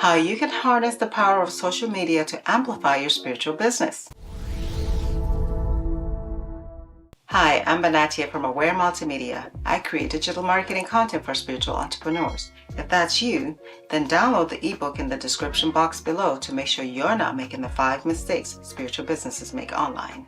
how you can harness the power of social media to amplify your spiritual business. Hi, I'm Binahtiyah from Aware Multimedia. I create digital marketing content for spiritual entrepreneurs. If that's you, then download the ebook in the description box below to make sure you're not making the 5 mistakes spiritual businesses make online.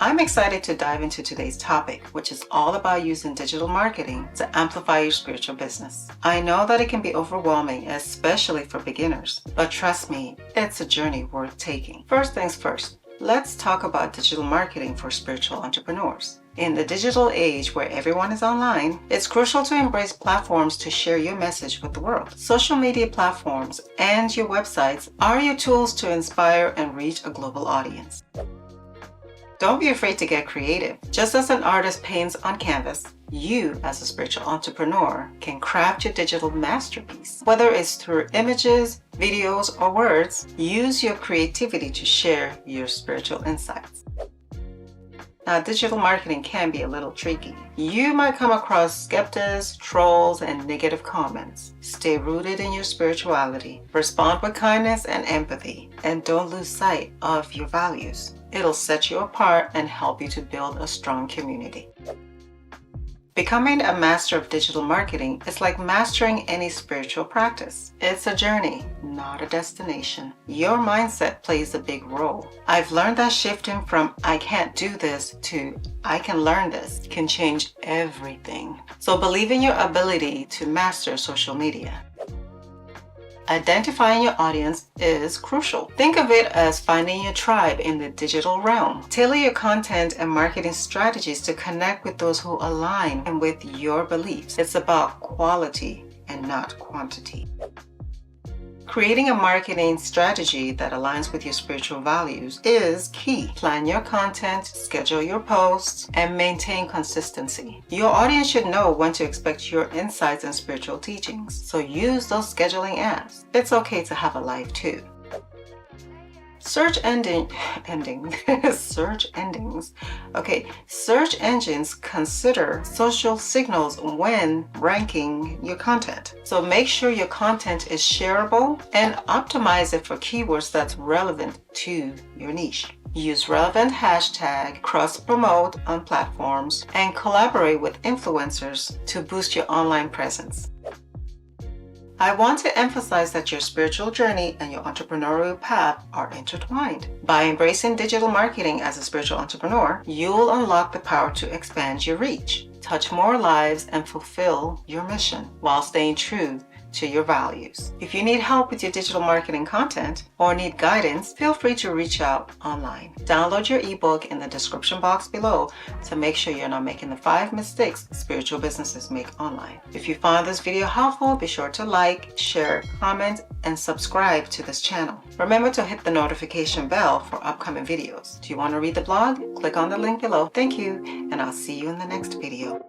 I'm excited to dive into today's topic, which is all about using digital marketing to amplify your spiritual business. I know that it can be overwhelming, especially for beginners, but trust me, it's a journey worth taking. First things first, let's talk about digital marketing for spiritual entrepreneurs. In the digital age where everyone is online, it's crucial to embrace platforms to share your message with the world. Social media platforms and your websites are your tools to inspire and reach a global audience. Don't be afraid to get creative. Just as an artist paints on canvas, you, as a spiritual entrepreneur, can craft your digital masterpiece. Whether it's through images, videos, or words, use your creativity to share your spiritual insights. Now, digital marketing can be a little tricky. You might come across skeptics, trolls, and negative comments. Stay rooted in your spirituality. Respond with kindness and empathy, and don't lose sight of your values. It'll set you apart and help you to build a strong community. Becoming a master of digital marketing is like mastering any spiritual practice. It's a journey, not a destination. Your mindset plays a big role. I've learned that shifting from "I can't do this" to "I can learn this" can change everything. So believe in your ability to master social media. Identifying your audience is crucial. Think of it as finding your tribe in the digital realm. Tailor your content and marketing strategies to connect with those who align with your beliefs. It's about quality and not quantity. Creating a marketing strategy that aligns with your spiritual values is key. Plan your content, schedule your posts, and maintain consistency. Your audience should know when to expect your insights and spiritual teachings, so use those scheduling apps. It's okay to have a life too. Search engines consider social signals when ranking your content. So make sure your content is shareable and optimize it for keywords that's relevant to your niche. Use relevant hashtag, cross-promote on platforms, and collaborate with influencers to boost your online presence. I want to emphasize that your spiritual journey and your entrepreneurial path are intertwined. By embracing digital marketing as a spiritual entrepreneur, you'll unlock the power to expand your reach, touch more lives, and fulfill your mission while staying true to your values. If you need help with your digital marketing content or need guidance, feel free to reach out online. Download your ebook in the description box below to make sure you're not making the 5 mistakes spiritual businesses make online. If you found this video helpful, be sure to like, share, comment, and subscribe to this channel. Remember to hit the notification bell for upcoming videos. Do you want to read the blog? Click on the link below. Thank you, and I'll see you in the next video.